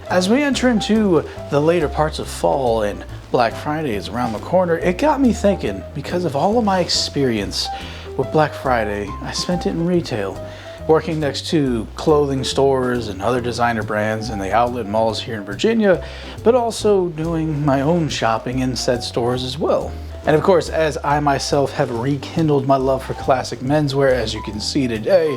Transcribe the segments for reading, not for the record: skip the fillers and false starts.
As we enter into the later parts of fall and Black Friday is around the corner, it got me thinking, because of all of my experience with Black Friday, I spent it in retail, working next to clothing stores and other designer brands in the outlet malls here in Virginia, but also doing my own shopping in said stores as well. And of course, as I myself have rekindled my love for classic menswear, as you can see today,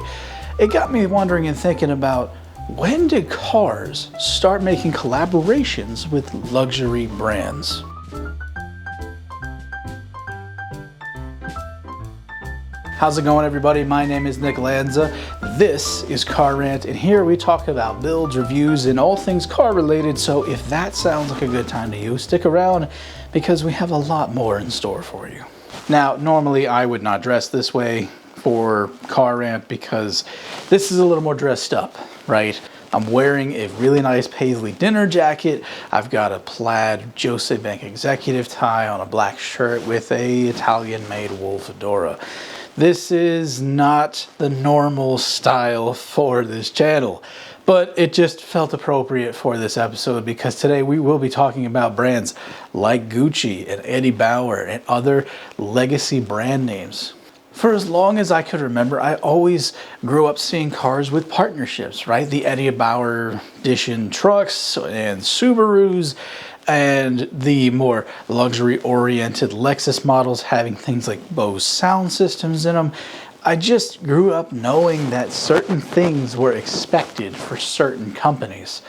it got me wondering and thinking about, when did cars start making collaborations with luxury brands? How's it going, everybody? My name is Nick Lanza. This is Car Rant, and here we talk about builds, reviews, and all things car related. So if that sounds like a good time to you, stick around because we have a lot more in store for you. Now, normally I would not dress this way for Car Rant because this is a little more dressed up, right? I'm wearing a really nice paisley dinner jacket. I've got a plaid Jose Bank executive tie on a black shirt with a Italian-made wool fedora. This is not the normal style for this channel, but it just felt appropriate for this episode because today we will be talking about brands like Gucci and Eddie Bauer and other legacy brand names. For as long as I could remember, I always grew up seeing cars with partnerships, right? The Eddie Bauer edition trucks and Subarus, and the more luxury-oriented Lexus models having things like Bose sound systems in them. I just grew up knowing that certain things were expected for certain companies.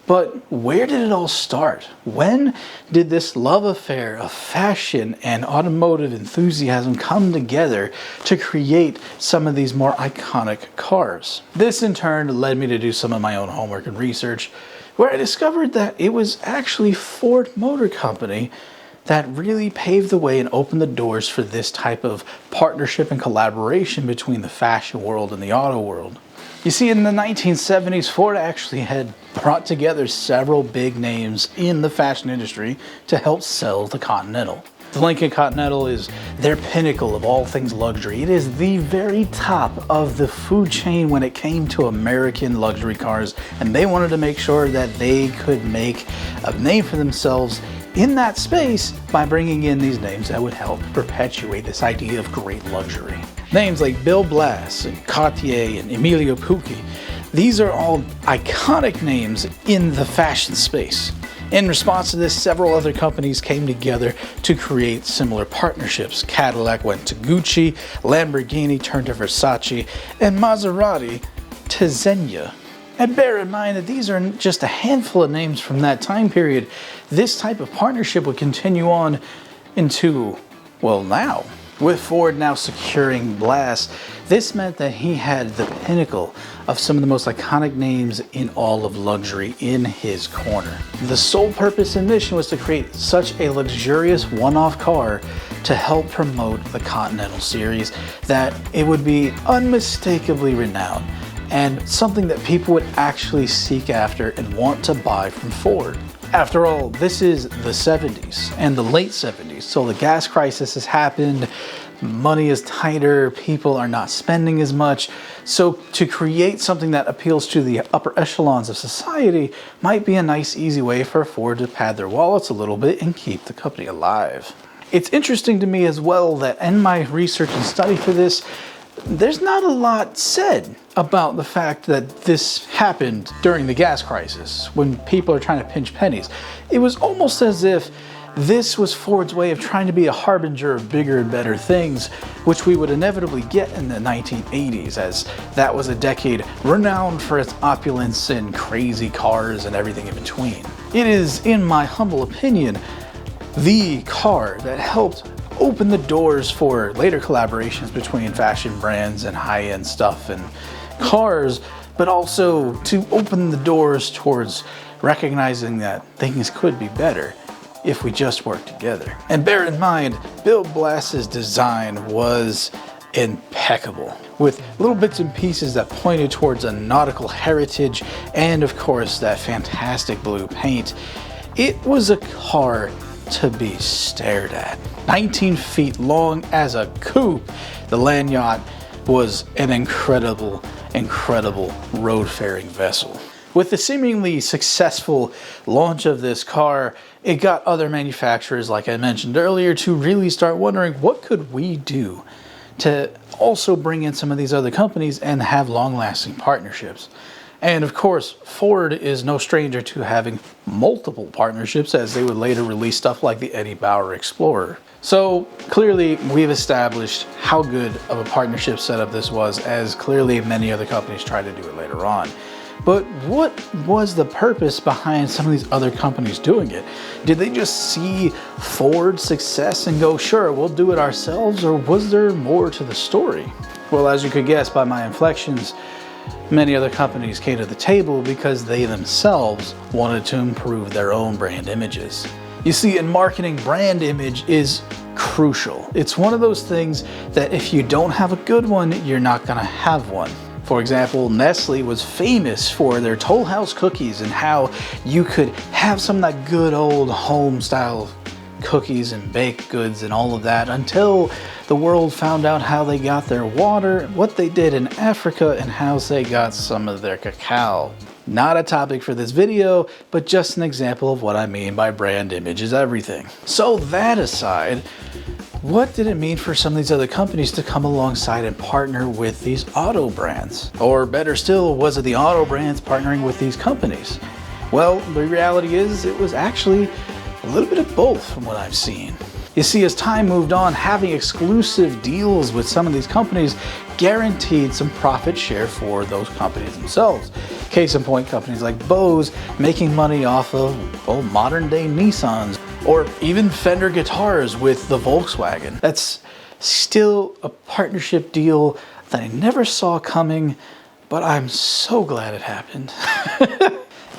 But where did it all start? When did this love affair of fashion and automotive enthusiasm come together to create some of these more iconic cars? This in turn led me to do some of my own homework and research, where I discovered that it was actually Ford Motor Company that really paved the way and opened the doors for this type of partnership and collaboration between the fashion world and the auto world. You see, in the 1970s, Ford actually had brought together several big names in the fashion industry to help sell the Continental. The Lincoln Continental is their pinnacle of all things luxury. It is the very top of the food chain when it came to American luxury cars, and they wanted to make sure that they could make a name for themselves in that space by bringing in these names that would help perpetuate this idea of great luxury. Names like Bill Blass and Cartier and Emilio Pucci, these are all iconic names in the fashion space. In response to this, several other companies came together to create similar partnerships. Cadillac went to Gucci, Lamborghini turned to Versace, and Maserati to Zegna. And bear in mind that these are just a handful of names from that time period. This type of partnership would continue on into, well, now. With Ford now securing Blass, this meant that he had the pinnacle of some of the most iconic names in all of luxury in his corner. The sole purpose and mission was to create such a luxurious one-off car to help promote the Continental series that it would be unmistakably renowned and something that people would actually seek after and want to buy from Ford. After all, this is the 70s and the late 70s, so the gas crisis has happened, money is tighter, people are not spending as much, so to create something that appeals to the upper echelons of society might be a nice, easy way for Ford to pad their wallets a little bit and keep the company alive. It's interesting to me as well that in my research and study for this, there's not a lot said about the fact that this happened during the gas crisis when people are trying to pinch pennies. It was almost as if this was Ford's way of trying to be a harbinger of bigger and better things, which we would inevitably get in the 1980s, as that was a decade renowned for its opulence and crazy cars and everything in between. It is, in my humble opinion, the car that helped open the doors for later collaborations between fashion brands and high-end stuff and cars, but also to open the doors towards recognizing that things could be better if we just work together. And bear in mind, Bill Blass's design was impeccable, with little bits and pieces that pointed towards a nautical heritage and of course that fantastic blue paint. It was a car to be stared at. 19 feet long as a coupe, the land yacht was an incredible road-faring vessel. With the seemingly successful launch of this car, it got other manufacturers, like I mentioned earlier, to really start wondering, what could we do to also bring in some of these other companies and have long-lasting partnerships? And of course, Ford is no stranger to having multiple partnerships, as they would later release stuff like the Eddie Bauer Explorer. So clearly we've established how good of a partnership setup this was, as clearly many other companies tried to do it later on. But what was the purpose behind some of these other companies doing it? Did they just see Ford's success and go, sure, we'll do it ourselves? Or was there more to the story? Well, as you could guess by my inflections, many other companies came to the table because they themselves wanted to improve their own brand images. You see, in marketing, brand image is crucial. It's one of those things that if you don't have a good one, you're not gonna have one. For example, Nestle was famous for their Toll House cookies and how you could have some of that good old home style cookies and baked goods and all of that, until the world found out how they got their water, what they did in Africa, and how they got some of their cacao. Not a topic for this video, but just an example of what I mean by brand image is everything. So that aside, what did it mean for some of these other companies to come alongside and partner with these auto brands? Or better still, was it the auto brands partnering with these companies? Well, the reality is it was actually a little bit of both from what I've seen. You see, as time moved on, having exclusive deals with some of these companies guaranteed some profit share for those companies themselves. Case in point, companies like Bose making money off of old modern day Nissans, or even Fender guitars with the Volkswagen. That's still a partnership deal that I never saw coming, but I'm so glad it happened.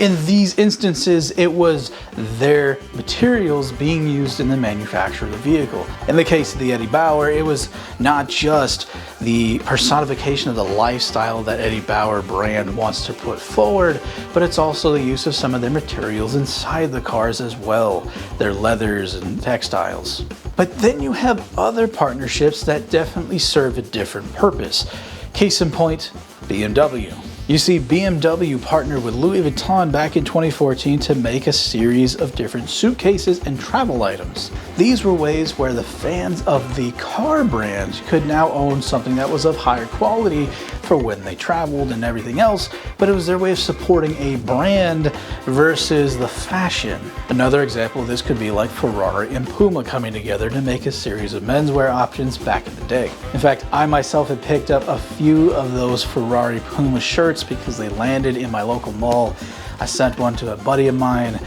In these instances, it was their materials being used in the manufacture of the vehicle. In the case of the Eddie Bauer, it was not just the personification of the lifestyle that Eddie Bauer brand wants to put forward, but it's also the use of some of their materials inside the cars as well, their leathers and textiles. But then you have other partnerships that definitely serve a different purpose. Case in point, BMW. You see, BMW partnered with Louis Vuitton back in 2014 to make a series of different suitcases and travel items. These were ways where the fans of the car brand could now own something that was of higher quality for when they traveled and everything else, but it was their way of supporting a brand versus the fashion. Another example of this could be like Ferrari and Puma coming together to make a series of menswear options back in the day. In fact, I myself had picked up a few of those Ferrari Puma shirts because they landed in my local mall. I sent one to a buddy of mine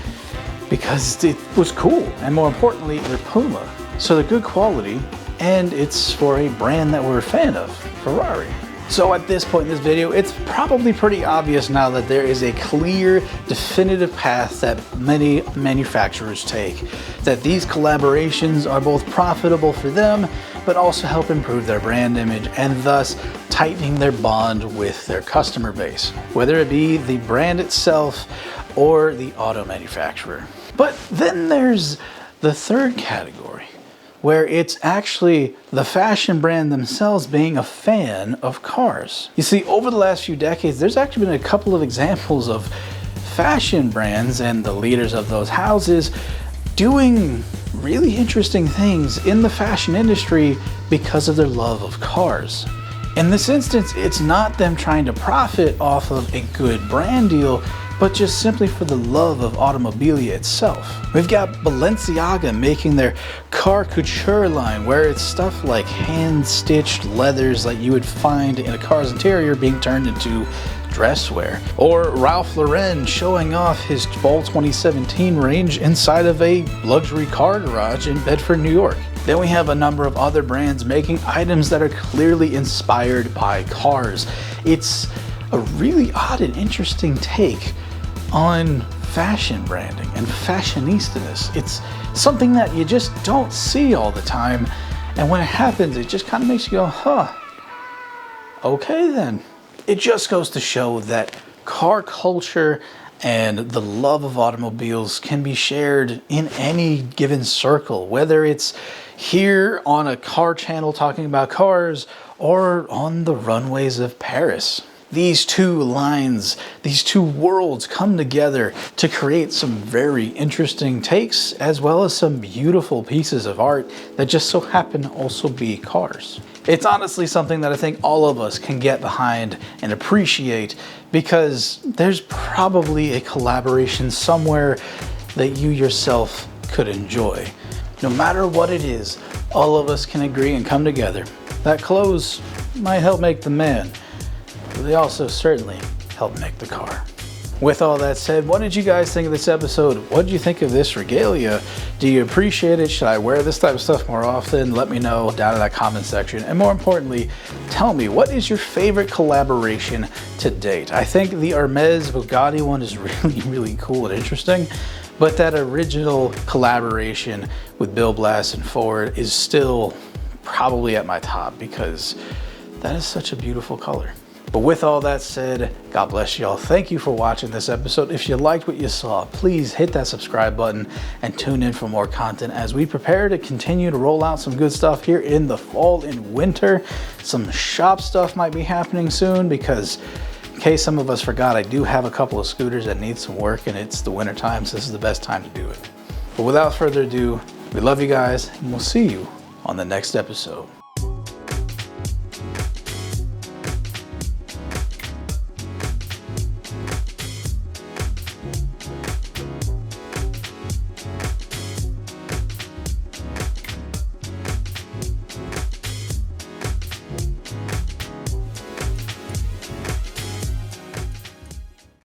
because it was cool, and more importantly, they're Puma. So they're good quality, and it's for a brand that we're a fan of, Ferrari. So at this point in this video, it's probably pretty obvious now that there is a clear, definitive path that many manufacturers take. That these collaborations are both profitable for them, but also help improve their brand image and thus tightening their bond with their customer base, whether it be the brand itself or the auto manufacturer. But then there's the third category, where it's actually the fashion brand themselves being a fan of cars. You see, over the last few decades, there's actually been a couple of examples of fashion brands and the leaders of those houses doing really interesting things in the fashion industry because of their love of cars. In this instance, it's not them trying to profit off of a good brand deal, but just simply for the love of automobilia itself. We've got Balenciaga making their car couture line, where it's stuff like hand-stitched leathers that you would find in a car's interior being turned into dress wear. Or Ralph Lauren showing off his fall 2017 range inside of a luxury car garage in Bedford, New York. Then we have a number of other brands making items that are clearly inspired by cars. It's a really odd and interesting take on fashion branding and fashionistas. It's something that you just don't see all the time, and when it happens, it just kind of makes you go, huh, okay then. It just goes to show that car culture and the love of automobiles can be shared in any given circle, whether it's here on a car channel talking about cars or on the runways of Paris. these two lines, these two worlds come together to create some very interesting takes, as well as some beautiful pieces of art that just so happen to also be cars. It's honestly something that I think all of us can get behind and appreciate, because there's probably a collaboration somewhere that you yourself could enjoy. No matter what it is, all of us can agree and come together that clothes might help make the man, but they also certainly help make the car. With all that said, what did you guys think of this episode? What did you think of this regalia? Do you appreciate it? Should I wear this type of stuff more often? Let me know down in that comment section. And more importantly, tell me, what is your favorite collaboration to date? I think the Hermes Bugatti one is really cool and interesting, but that original collaboration with Bill Blass and Ford is still probably at my top, because that is such a beautiful color. But with all that said, God bless y'all. Thank you for watching this episode. If you liked what you saw, please hit that subscribe button and tune in for more content as we prepare to continue to roll out some good stuff here in the fall and winter. Some shop stuff might be happening soon, because in case some of us forgot, I do have a couple of scooters that need some work, and it's the winter time, so this is the best time to do it. But without further ado, we love you guys, and we'll see you on the next episode.